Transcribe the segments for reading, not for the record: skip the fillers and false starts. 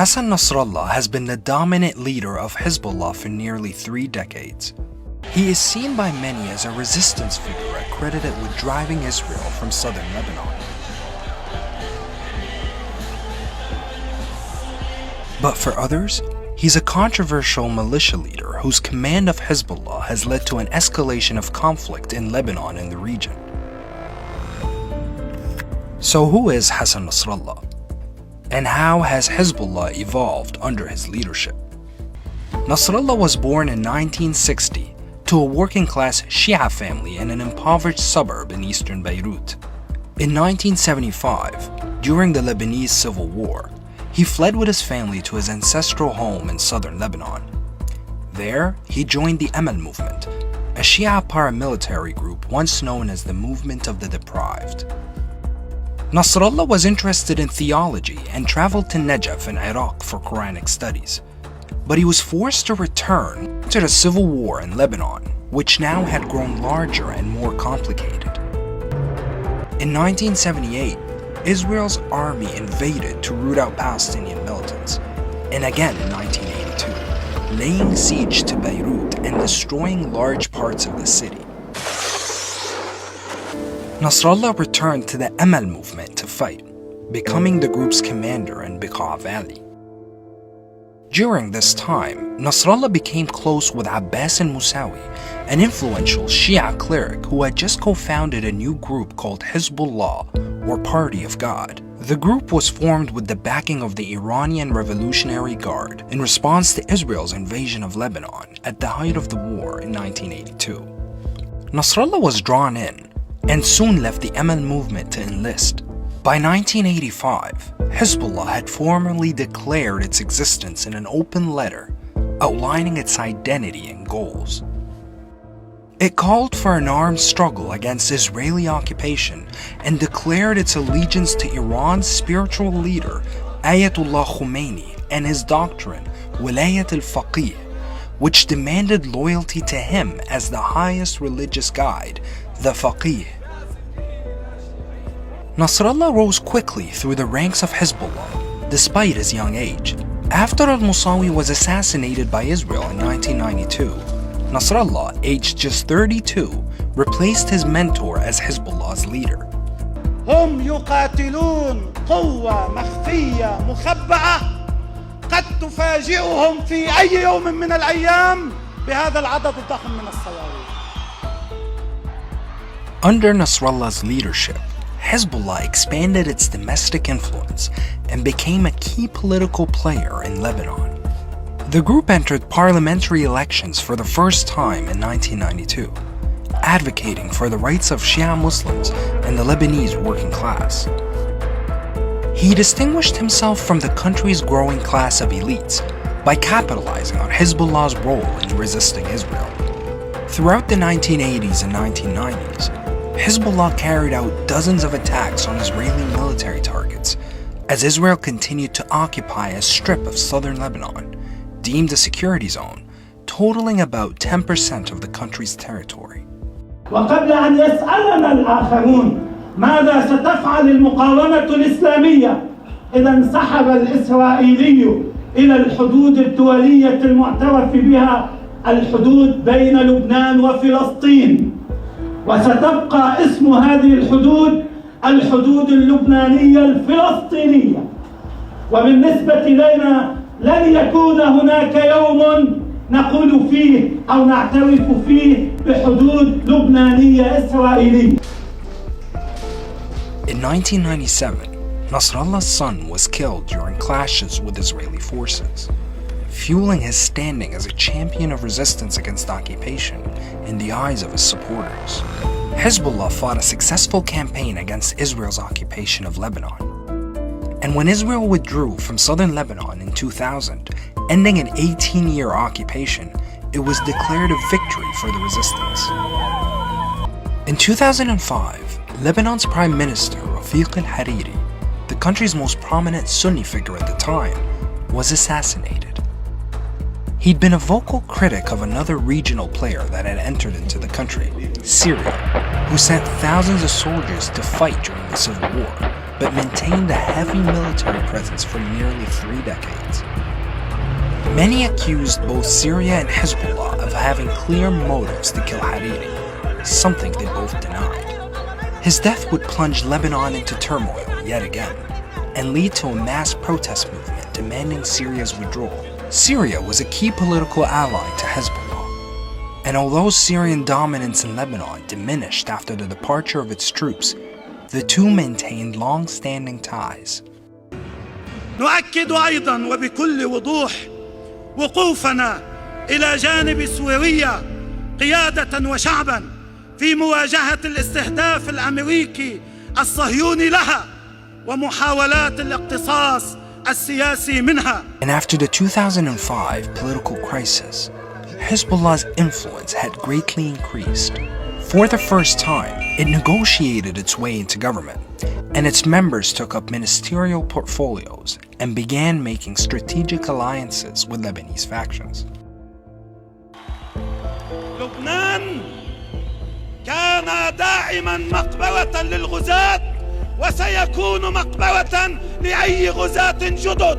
Hassan Nasrallah has been the dominant leader of Hezbollah for nearly 3 decades. He is seen by many as a resistance figure accredited with driving Israel from southern Lebanon. But for others, he's a controversial militia leader whose command of Hezbollah has led to an escalation of conflict in Lebanon and the region. So who is Hassan Nasrallah? And how has Hezbollah evolved under his leadership? Nasrallah was born in 1960 to a working-class Shia family in an impoverished suburb in eastern Beirut. In 1975, during the Lebanese Civil War, he fled with his family to his ancestral home in southern Lebanon. There, he joined the Amal movement, a Shia paramilitary group once known as the Movement of the Deprived. Nasrallah was interested in theology and traveled to Najaf in Iraq for Quranic studies. But he was forced to return to the civil war in Lebanon, which now had grown larger and more complicated. In 1978, Israel's army invaded to root out Palestinian militants, and again in 1982, laying siege to Beirut and destroying large parts of the city. Nasrallah returned to the Amal movement to fight, becoming the group's commander in Bekaa Valley. During this time, Nasrallah became close with Abbas al-Musawi, an influential Shia cleric who had just co-founded a new group called Hezbollah, or Party of God. The group was formed with the backing of the Iranian Revolutionary Guard in response to Israel's invasion of Lebanon at the height of the war in 1982. Nasrallah was drawn in and soon left the Amal movement to enlist. By 1985, Hezbollah had formally declared its existence in an open letter outlining its identity and goals. It called for an armed struggle against Israeli occupation and declared its allegiance to Iran's spiritual leader Ayatollah Khomeini and his doctrine Wilayat al-Faqih, which demanded loyalty to him as the highest religious guide, the Faqih. Nasrallah rose quickly through the ranks of Hezbollah, despite his young age. After al-Musawi was assassinated by Israel in 1992, Nasrallah, aged just 32, replaced his mentor as Hezbollah's leader. هم يقاتلون قوة مخفية مخبأة قد تفاجئهم في أي يوم من الأيام بهذا العدد الضخم من الصواريخ. Under Nasrallah's leadership, Hezbollah expanded its domestic influence and became a key political player in Lebanon. The group entered parliamentary elections for the first time in 1992, advocating for the rights of Shia Muslims and the Lebanese working class. He distinguished himself from the country's growing class of elites by capitalizing on Hezbollah's role in resisting Israel. Throughout the 1980s and 1990s, Hezbollah carried out dozens of attacks on Israeli military targets as Israel continued to occupy a strip of southern Lebanon, deemed a security zone, totaling about 10% of the country's territory. وقبل أن يسألنا الآخرون ماذا ستفعل المقاومة الإسلامية إذا انسحب الإسرائيلي إلى الحدود الدولية المعترف بها، الحدود بين لبنان وفلسطين، وستبقى اسم هذه الحدود الحدود اللبنانية الفلسطينية. وبالنسبة إلينا لن يكون هناك يوم نقول فيه أو نعترف فيه بحدود لبنانية إسرائيلية. In 1997, Nasrallah's son was killed during clashes with Israeli forces, fueling his standing as a champion of resistance against occupation in the eyes of his supporters. Hezbollah fought a successful campaign against Israel's occupation of Lebanon. And when Israel withdrew from southern Lebanon in 2000, ending an 18-year occupation, it was declared a victory for the resistance. In 2005, Lebanon's Prime Minister Rafiq al-Hariri, the country's most prominent Sunni figure at the time, was assassinated. He'd been a vocal critic of another regional player that had entered into the country, Syria, who sent thousands of soldiers to fight during the civil war, but maintained a heavy military presence for nearly 3 decades. Many accused both Syria and Hezbollah of having clear motives to kill Hariri, something they both denied. His death would plunge Lebanon into turmoil yet again, and lead to a mass protest movement demanding Syria's withdrawal. Syria was a key political ally to Hezbollah, and although Syrian dominance in Lebanon diminished after the departure of its troops, the two maintained long-standing ties. نؤكد أيضا وبكل وضوح وقوفنا إلى جانب سوريا قيادة وشعبا في مواجهة الاستهداف الأمريكي الصهيوني لها ومحاولات الاقتصاص السياسي منها. And after the 2005 political crisis, Hezbollah's influence had greatly increased. For the first time, it negotiated its way into government, and its members took up ministerial portfolios and began making strategic alliances with Lebanese factions. لبنان كان دائما مقبرة للغزاة وسيكون مقبرة لأي غزاة جدد.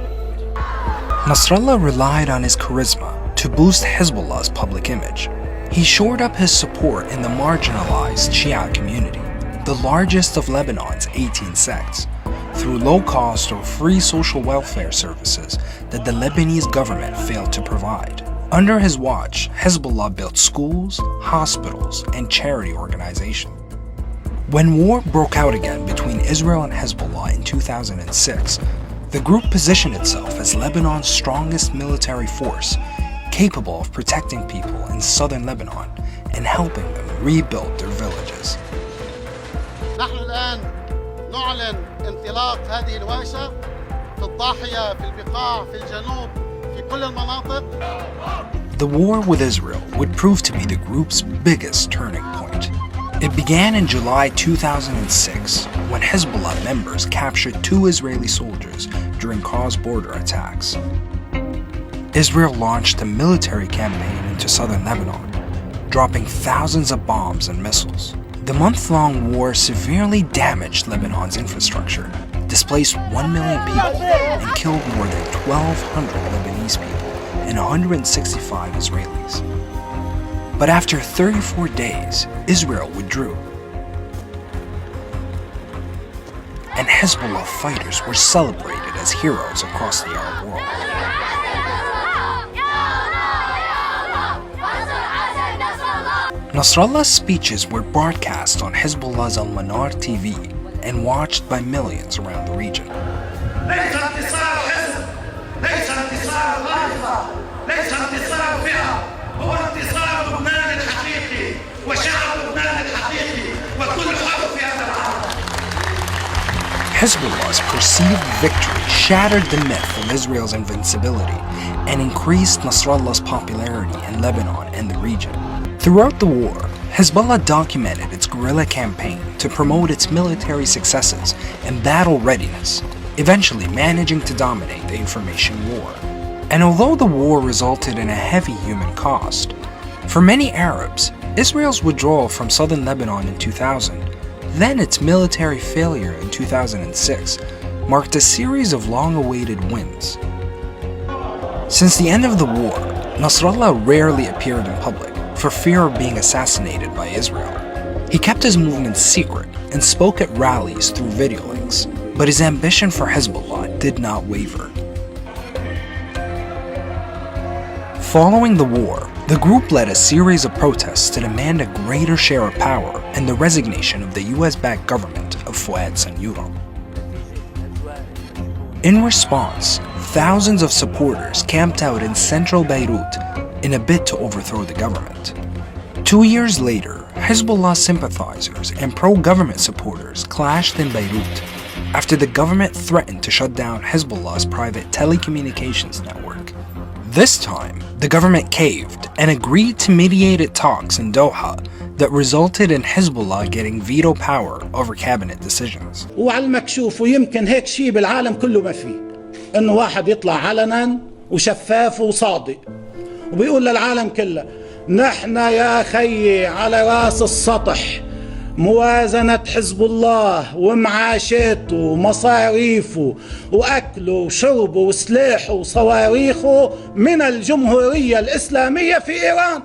Nasrallah relied on his charisma to boost Hezbollah's public image. He shored up his support in the marginalized Shia community, the largest of Lebanon's 18 sects, through low-cost or free social welfare services that the Lebanese government failed to provide. Under his watch, Hezbollah built schools, hospitals, and charity organizations. When war broke out again between Israel and Hezbollah in 2006, the group positioned itself as Lebanon's strongest military force, capable of protecting people in southern Lebanon and helping them rebuild their villages. نحن الآن نعلن انطلاق هذه الورشة في الضاحية في البقاع في الجنوب في كل المناطق. The war with Israel would prove to be the group's biggest turning point. It began in July 2006 when Hezbollah members captured 2 Israeli soldiers during cross-border attacks. Israel launched a military campaign into southern Lebanon, dropping thousands of bombs and missiles. The month-long war severely damaged Lebanon's infrastructure, displaced 1 million people, and killed more than 1,200 Lebanese people and 165 Israelis. But after 34 days, Israel withdrew, and Hezbollah fighters were celebrated as heroes across the Arab world. Nasrallah's speeches were broadcast on Hezbollah's Al-Manar TV and watched by millions around the region. Hezbollah's perceived victory shattered the myth of Israel's invincibility and increased Nasrallah's popularity in Lebanon and the region. Throughout the war, Hezbollah documented its guerrilla campaign to promote its military successes and battle readiness, eventually managing to dominate the information war. And although the war resulted in a heavy human cost, for many Arabs, Israel's withdrawal from southern Lebanon in 2000, then its military failure in 2006, marked a series of long-awaited wins. Since the end of the war, Nasrallah rarely appeared in public for fear of being assassinated by Israel. He kept his movements secret and spoke at rallies through video links, but his ambition for Hezbollah did not waver. Following the war, the group led a series of protests to demand a greater share of power and the resignation of the US-backed government of Fouad Sanyura. In response, thousands of supporters camped out in central Beirut in a bid to overthrow the government. 2 years later, Hezbollah sympathizers and pro-government supporters clashed in Beirut after the government threatened to shut down Hezbollah's private telecommunications network. This time, the government caved and agreed to mediated talks in Doha that resulted in Hezbollah getting veto power over cabinet decisions. وعلى المكشوف ويمكن هيك شيء بالعالم كله ما فيه انه واحد يطلع علنا وشفاف وصادق وبيقول للعالم كله نحن يا خيي على راس السطح موازنة حزب الله ومعاشاته ومصاريفه وأكله وشربه وسلاحه وصواريخه من الجمهورية الإسلامية في إيران.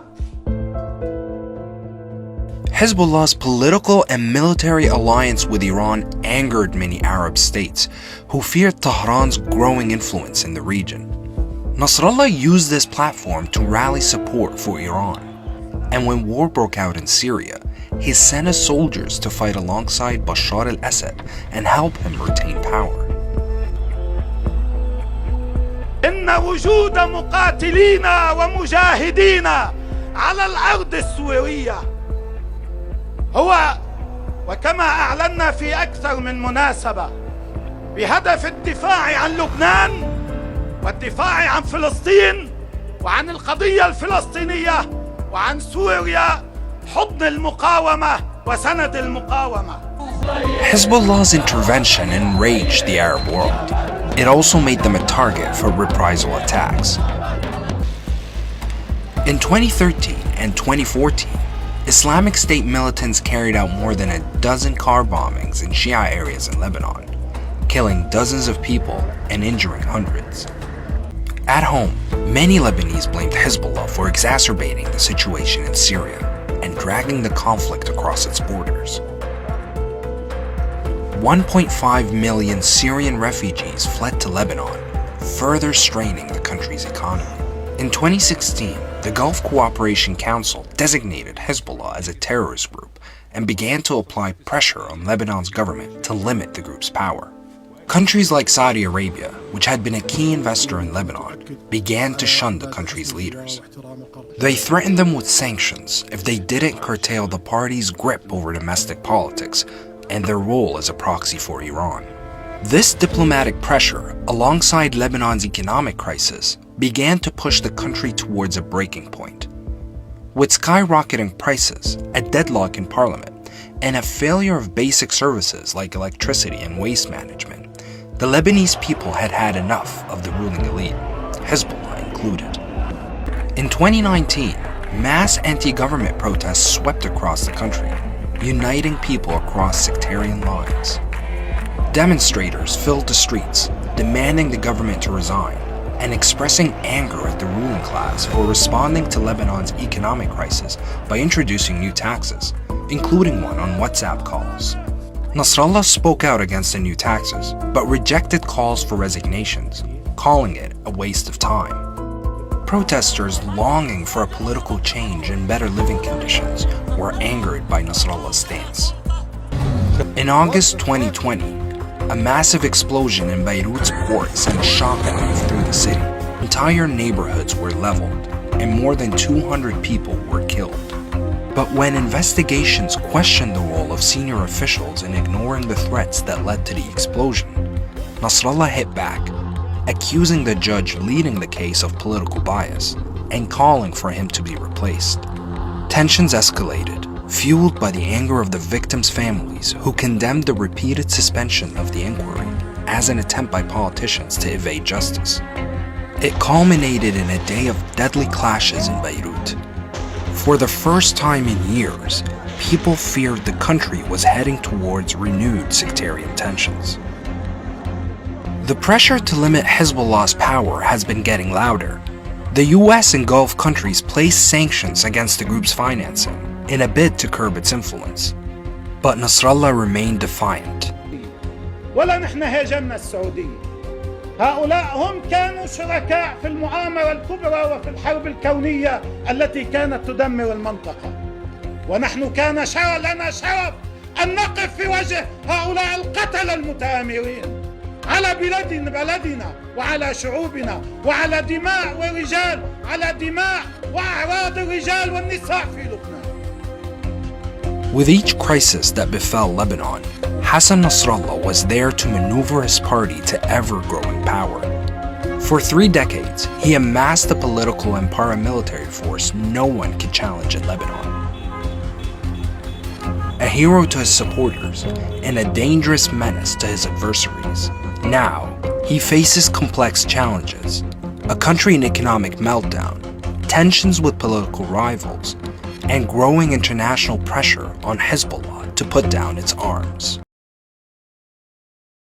Hezbollah's political and military alliance with Iran angered many Arab states who feared Tehran's growing influence in the region. Nasrallah used this platform to rally support for Iran, and when war broke out in Syria, he sent his soldiers to fight alongside Bashar al-Assad and help him retain power. إن وجود مقاتلين ومجاهدين على الأرض السورية هو وكما أعلنا في أكثر من مناسبة بهدف الدفاع عن لبنان والدفاع عن فلسطين وعن القضية الفلسطينية وعن سوريا حضن المقاومة وسند المقاومة. Hezbollah's intervention enraged the Arab world. It also made them a target for reprisal attacks. In 2013 and 2014, Islamic State militants carried out more than a dozen car bombings in Shia areas in Lebanon, killing dozens of people and injuring hundreds. At home, many Lebanese blamed Hezbollah for exacerbating the situation in Syria and dragging the conflict across its borders. 1.5 million Syrian refugees fled to Lebanon, further straining the country's economy. In 2016, the Gulf Cooperation Council designated Hezbollah as a terrorist group and began to apply pressure on Lebanon's government to limit the group's power. Countries like Saudi Arabia, which had been a key investor in Lebanon, began to shun the country's leaders. They threatened them with sanctions if they didn't curtail the party's grip over domestic politics and their role as a proxy for Iran. This diplomatic pressure, alongside Lebanon's economic crisis, began to push the country towards a breaking point. With skyrocketing prices, a deadlock in parliament, and a failure of basic services like electricity and waste management, the Lebanese people had had enough of the ruling elite, Hezbollah included. In 2019, mass anti-government protests swept across the country, uniting people across sectarian lines. Demonstrators filled the streets, demanding the government to resign and expressing anger at the ruling class for responding to Lebanon's economic crisis by introducing new taxes, including one on WhatsApp calls. Nasrallah spoke out against the new taxes, but rejected calls for resignations, calling it a waste of time. Protesters longing for a political change and better living conditions were angered by Nasrallah's stance. In August 2020, a massive explosion in Beirut's port sent shockwaves through the city. Entire neighborhoods were leveled, and more than 200 people were killed. But when investigations questioned the role of senior officials in ignoring the threats that led to the explosion, Nasrallah hit back, accusing the judge leading the case of political bias and calling for him to be replaced. Tensions escalated, fueled by the anger of the victims' families who condemned the repeated suspension of the inquiry as an attempt by politicians to evade justice. It culminated in a day of deadly clashes in Beirut. For the first time in years, people feared the country was heading towards renewed sectarian tensions. The pressure to limit Hezbollah's power has been getting louder. The US and Gulf countries placed sanctions against the group's financing in a bid to curb its influence. But Nasrallah remained defiant. ولا نحن هاجمنا السعودية. هؤلاء هم كانوا شركاء في المؤامرة الكبرى وفي الحرب الكونية التي كانت تدمر المنطقة. ونحن كان لنا شرف أن نقف في وجه هؤلاء القتلة المتآمرين على بلدنا وعلى شعوبنا وعلى دماء ورجال على دماء وأعراض الرجال والنساء في لبنان. With each crisis that befell Lebanon, Hassan Nasrallah was there to maneuver his party to ever-growing power. For 3 decades, he amassed a political and paramilitary force no one could challenge in Lebanon. A hero to his supporters and a dangerous menace to his adversaries. Now, he faces complex challenges, a country in economic meltdown, tensions with political rivals, and growing international pressure on Hezbollah to put down its arms.